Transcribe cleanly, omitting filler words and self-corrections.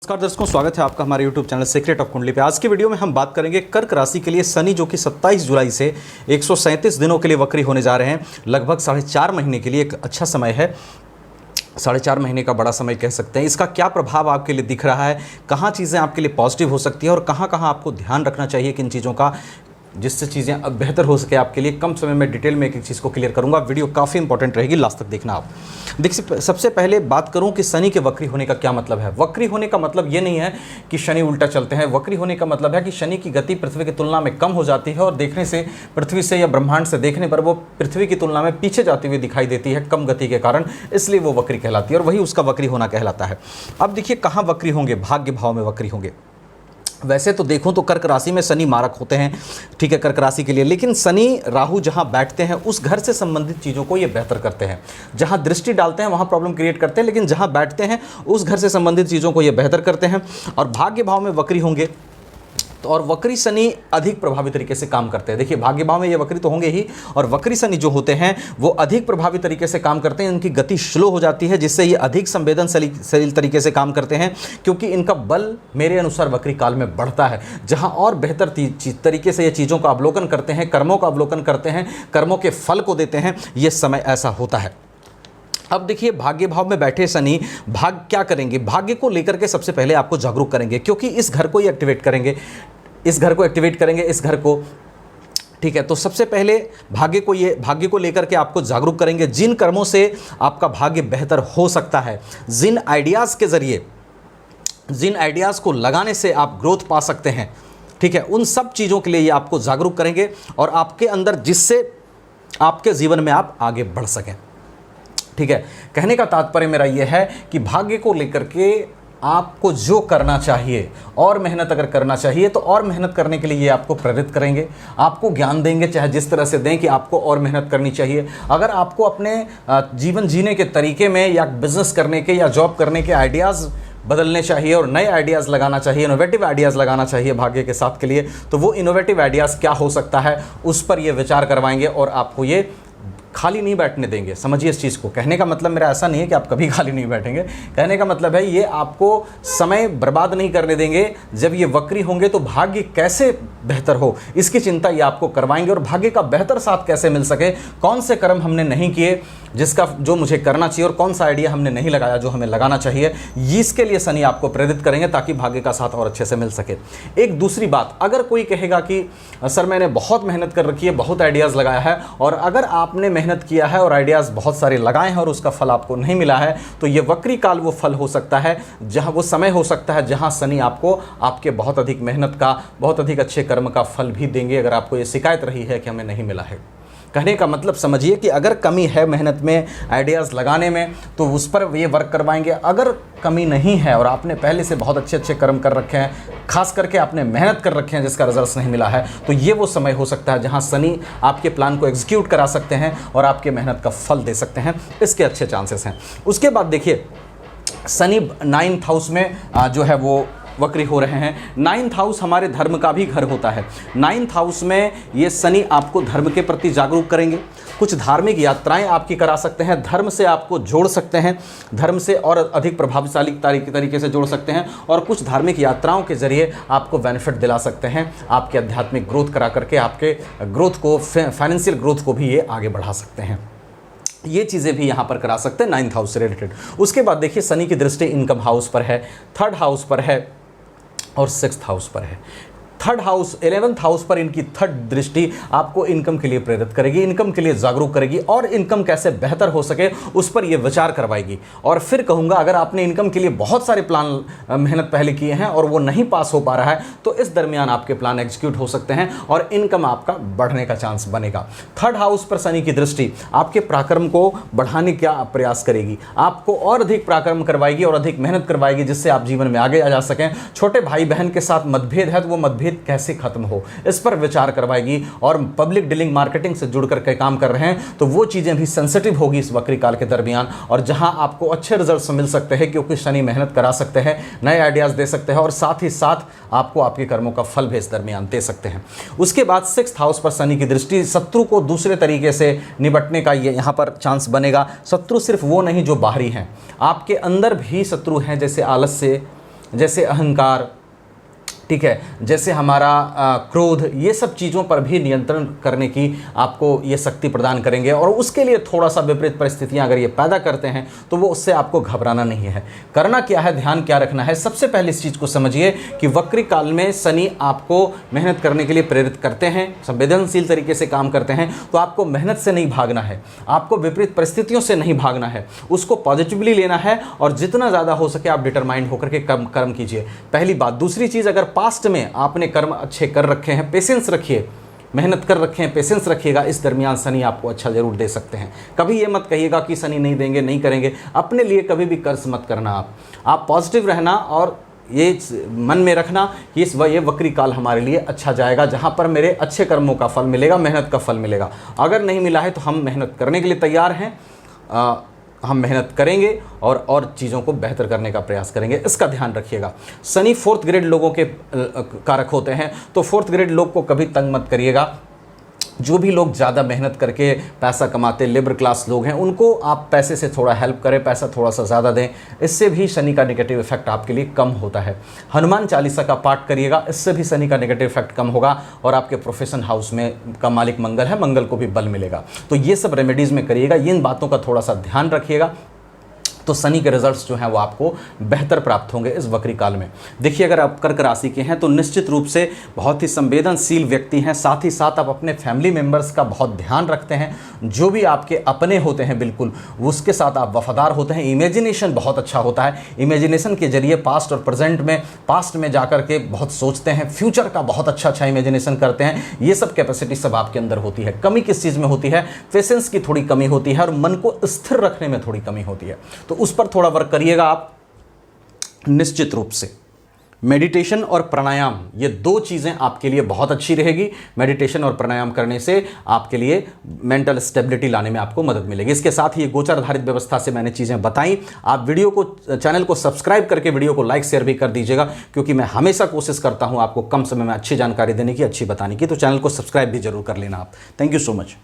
नमस्कार दर्शकों, स्वागत है आपका हमारे YouTube चैनल सीक्रेट ऑफ कुंडली पे। आज की वीडियो में हम बात करेंगे कर्क राशि के लिए शनि, जो कि 27 जुलाई से 137 दिनों के लिए वक्री होने जा रहे हैं। लगभग 4.5 महीने के लिए एक अच्छा समय है। 4.5 महीने का बड़ा समय कह सकते हैं। इसका क्या प्रभाव आपके लिए दिख रहा है, कहाँ चीज़ें आपके लिए पॉजिटिव हो सकती है और कहाँ कहाँ आपको ध्यान रखना चाहिए किन चीज़ों का, जिससे चीज़ें अब बेहतर हो सके आपके लिए। कम समय में डिटेल में एक एक चीज़ को क्लियर करूंगा। वीडियो काफ़ी इंपॉर्टेंट रहेगी, लास्ट तक देखना आप। देखिए, सबसे पहले बात करूं कि शनि के वक्री होने का क्या मतलब है। वक्री होने का मतलब ये नहीं है कि शनि उल्टा चलते हैं। वक्री होने का मतलब है कि शनि की गति पृथ्वी की तुलना में कम हो जाती है और देखने से, पृथ्वी से या ब्रह्मांड से देखने पर वो पृथ्वी की तुलना में पीछे जाती हुई दिखाई देती है कम गति के कारण, इसलिए वो वक्री कहलाती है और वही उसका वक्री होना कहलाता है। अब देखिए कहाँ वक्री होंगे, भाग्य भाव में वक्री होंगे। वैसे तो देखूं तो कर्क राशि में शनि मारक होते हैं, ठीक है, कर्क राशि के लिए। लेकिन शनि राहु जहां बैठते हैं उस घर से संबंधित चीज़ों को ये बेहतर करते हैं। जहां दृष्टि डालते हैं वहां प्रॉब्लम क्रिएट करते हैं, लेकिन जहां बैठते हैं उस घर से संबंधित चीज़ों को ये बेहतर करते हैं। और भाग्य भाव में वक्री होंगे तो, और वक्री शनि अधिक प्रभावी तरीके से काम करते हैं। देखिए, भाग्य भाव में ये वक्री तो होंगे ही, और वक्री शनि जो होते हैं वो अधिक प्रभावी तरीके से काम करते हैं। इनकी गति स्लो हो जाती है, जिससे ये अधिक संवेदनशील तरीके से काम करते हैं, क्योंकि इनका बल मेरे अनुसार वक्री काल में बढ़ता है। जहां और बेहतर तरीके से ये चीज़ों का अवलोकन करते हैं, कर्मों का अवलोकन करते हैं, कर्मों के फल को देते हैं, ये समय ऐसा होता है। अब देखिए, भाग्य भाव में बैठे शनि भाग्य क्या करेंगे, भाग्य को लेकर के सबसे पहले आपको जागरूक करेंगे, क्योंकि इस घर को ही एक्टिवेट करेंगे, इस घर को, ठीक है। तो सबसे पहले भाग्य को लेकर के आपको जागरूक करेंगे। जिन कर्मों से आपका भाग्य बेहतर हो सकता है, जिन आइडियाज़ के जरिए, जिन आइडियाज़ को लगाने से आप ग्रोथ पा सकते हैं, ठीक है, उन सब चीज़ों के लिए ये आपको जागरूक करेंगे और आपके अंदर, जिससे आपके जीवन में आप आगे बढ़ सकें, ठीक है। कहने का तात्पर्य मेरा यह है कि भाग्य को लेकर के आपको जो करना चाहिए और मेहनत अगर करना चाहिए तो और मेहनत करने के लिए ये आपको प्रेरित करेंगे, आपको ज्ञान देंगे, चाहे जिस तरह से दें कि आपको और मेहनत करनी चाहिए। अगर आपको अपने जीवन जीने के तरीके में या बिजनेस करने के या जॉब करने के आइडियाज़ बदलने चाहिए और नए आइडियाज़ लगाना चाहिए, इनोवेटिव आइडियाज़ लगाना चाहिए भाग्य के साथ के लिए, तो वो इनोवेटिव आइडियाज़ क्या हो सकता है उस पर ये विचार करवाएंगे और आपको ये खाली नहीं बैठने देंगे। समझिए इस चीज़ को। कहने का मतलब मेरा ऐसा नहीं है कि आप कभी खाली नहीं बैठेंगे। कहने का मतलब है ये आपको समय बर्बाद नहीं करने देंगे। जब ये वक्री होंगे तो भाग्य कैसे बेहतर हो इसकी चिंता ये आपको करवाएंगे, और भाग्य का बेहतर साथ कैसे मिल सके, कौन से कर्म हमने नहीं किए जो मुझे करना चाहिए, और कौन सा आइडिया हमने नहीं लगाया जो हमें लगाना चाहिए, इसके लिए शनि आपको प्रेरित करेंगे ताकि भाग्य का साथ और अच्छे से मिल सके। एक दूसरी बात, अगर कोई कहेगा कि सर मैंने बहुत मेहनत कर रखी है, बहुत आइडियाज़ लगाया है, और अगर आपने मेहनत किया है और आइडियाज़ बहुत सारे लगाए हैं और उसका फल आपको नहीं मिला है, तो ये वक्री काल वो फल हो सकता है, जहाँ वो समय हो सकता है जहाँ शनि आपको आपके बहुत अधिक मेहनत का, बहुत अधिक अच्छे कर्म का फल भी देंगे, अगर आपको ये शिकायत रही है कि हमें नहीं मिला है। कहने का मतलब समझिए कि अगर कमी है मेहनत में, आइडियाज़ लगाने में, तो उस पर ये वर्क करवाएंगे। अगर कमी नहीं है और आपने पहले से बहुत अच्छे अच्छे कर्म कर रखे हैं, खास करके आपने मेहनत कर रखे हैं जिसका रिजल्ट नहीं मिला है, तो ये वो समय हो सकता है जहां शनि आपके प्लान को एग्जीक्यूट करा सकते हैं और आपके मेहनत का फल दे सकते हैं। इसके अच्छे चांसेस हैं। उसके बाद देखिए, शनि 9th हाउस में जो है वो वक्री हो रहे हैं। 9th हाउस हमारे धर्म का भी घर होता है। 9th हाउस में ये शनि आपको धर्म के प्रति जागरूक करेंगे। कुछ धार्मिक यात्राएं आपकी करा सकते हैं, धर्म से आपको जोड़ सकते हैं, धर्म से और अधिक प्रभावशाली तरीके से जोड़ सकते हैं, और कुछ धार्मिक यात्राओं के जरिए आपको बेनिफिट दिला सकते हैं। आपके आध्यात्मिक ग्रोथ करा करके आपके ग्रोथ को, फाइनेंशियल ग्रोथ को भी ये आगे बढ़ा सकते हैं। ये चीज़ें भी यहाँ पर करा सकते हैं 9th हाउस से रिलेटेड। उसके बाद देखिए, शनि की दृष्टि इनकम हाउस पर है, 3rd हाउस पर है और 6th हाउस पर है। 3rd हाउस, 11th हाउस पर इनकी 3rd दृष्टि आपको इनकम के लिए प्रेरित करेगी, इनकम के लिए जागरूक करेगी, और इनकम कैसे बेहतर हो सके उस पर यह विचार करवाएगी। और फिर कहूँगा, अगर आपने इनकम के लिए बहुत सारे प्लान मेहनत पहले किए हैं और वो नहीं पास हो पा रहा है, तो इस दरमियान आपके प्लान एग्जीक्यूट हो सकते हैं और इनकम आपका बढ़ने का चांस बनेगा। 3rd हाउस पर शनि की दृष्टि आपके पराक्रम को बढ़ाने का प्रयास करेगी, आपको और अधिक पराक्रम करवाएगी और अधिक मेहनत करवाएगी, जिससे आप जीवन में आगे आ जा सकें। छोटे भाई बहन के साथ मतभेद है तो वो मतभेद कैसे खत्म हो, इस पर विचार करवाएगी। और पब्लिक डीलिंग, मार्केटिंग से जुड़ करके काम कर रहे हैं तो वो चीज़ें भी सेंसिटिव होगी इस वक्री काल के दरमियान, और जहां आपको अच्छे रिजल्ट्स मिल सकते हैं, क्योंकि शनि मेहनत करा सकते हैं, नए आइडियाज़ दे सकते हैं, और साथ ही साथ आपको आपके कर्मों का फल भी इस दरमियान दे सकते हैं। उसके बाद 6th हाउस पर शनि की दृष्टि शत्रु को दूसरे तरीके से निपटने का ये यहाँ पर चांस बनेगा। शत्रु सिर्फ वो नहीं जो बाहरी हैं, आपके अंदर भी शत्रु हैं, जैसे आलस्य, जैसे अहंकार, ठीक है, जैसे हमारा क्रोध, ये सब चीज़ों पर भी नियंत्रण करने की आपको ये शक्ति प्रदान करेंगे। और उसके लिए थोड़ा सा विपरीत परिस्थितियां अगर ये पैदा करते हैं तो वो उससे आपको घबराना नहीं है। करना क्या है, ध्यान क्या रखना है, सबसे पहले इस चीज़ को समझिए कि वक्री काल में शनि आपको मेहनत करने के लिए प्रेरित करते हैं, संवेदनशील तरीके से काम करते हैं। तो आपको मेहनत से नहीं भागना है, आपको विपरीत परिस्थितियों से नहीं भागना है, उसको पॉजिटिवली लेना है और जितना ज़्यादा हो सके आप डिटरमाइंड होकर के कर्म कीजिए, पहली बात। दूसरी चीज़, अगर पास्ट में आपने कर्म अच्छे कर रखे हैं, पेशेंस रखिए, मेहनत कर रखे हैं, पेशेंस रखिएगा, इस दरमियान शनि आपको अच्छा जरूर दे सकते हैं। कभी ये मत कहिएगा कि शनि नहीं देंगे, नहीं करेंगे, अपने लिए कभी भी कर्ज मत करना। आप पॉजिटिव रहना और ये मन में रखना कि ये वक्री काल हमारे लिए अच्छा जाएगा, जहाँ पर मेरे अच्छे कर्मों का फल मिलेगा, मेहनत का फल मिलेगा। अगर नहीं मिला है तो हम मेहनत करने के लिए तैयार हैं, हम मेहनत करेंगे और चीज़ों को बेहतर करने का प्रयास करेंगे, इसका ध्यान रखिएगा। शनि 4th ग्रेड लोगों के कारक होते हैं, तो 4th ग्रेड लोग को कभी तंग मत करिएगा। जो भी लोग ज़्यादा मेहनत करके पैसा कमाते, लेबर क्लास लोग हैं, उनको आप पैसे से थोड़ा हेल्प करें, पैसा थोड़ा सा ज़्यादा दें, इससे भी शनि का नेगेटिव इफेक्ट आपके लिए कम होता है। हनुमान चालीसा का पाठ करिएगा, इससे भी शनि का नेगेटिव इफेक्ट कम होगा और आपके प्रोफेशन हाउस में का मालिक मंगल है, मंगल को भी बल मिलेगा। तो ये सब रेमेडीज़ में करिएगा, इन बातों का थोड़ा सा ध्यान रखिएगा, तो शनि के रिजल्ट्स जो हैं वो आपको बेहतर प्राप्त होंगे इस वक्री काल में। देखिए, अगर आप कर्क राशि के हैं तो निश्चित रूप से बहुत ही संवेदनशील व्यक्ति हैं, साथ ही साथ आप अपने फैमिली मेम्बर्स का बहुत ध्यान रखते हैं, जो भी आपके अपने होते हैं बिल्कुल उसके साथ आप वफादार होते हैं। इमेजिनेशन बहुत अच्छा होता है, इमेजिनेशन के जरिए पास्ट और प्रेजेंट में, पास्ट में जाकर के बहुत सोचते हैं, फ्यूचर का बहुत अच्छा इमेजिनेशन करते हैं। ये सब कैपेसिटी सब आपके अंदर होती है। कमी किस चीज़ में होती है, पेशेंस की थोड़ी कमी होती है और मन को स्थिर रखने में थोड़ी कमी होती है, तो उस पर थोड़ा वर्क करिएगा आप निश्चित रूप से। मेडिटेशन और प्राणायाम, ये 2 चीज़ें आपके लिए बहुत अच्छी रहेगी। मेडिटेशन और प्राणायाम करने से आपके लिए मेंटल स्टेबिलिटी लाने में आपको मदद मिलेगी। इसके साथ ही ये गोचर आधारित व्यवस्था से मैंने चीज़ें बताई। आप वीडियो को, चैनल को सब्सक्राइब करके वीडियो को लाइक शेयर भी कर दीजिएगा, क्योंकि मैं हमेशा कोशिश करता हूँ आपको कम समय में अच्छी जानकारी देने की, अच्छी बताने की। तो चैनल को सब्सक्राइब भी जरूर कर लेना आप। Thank you so much.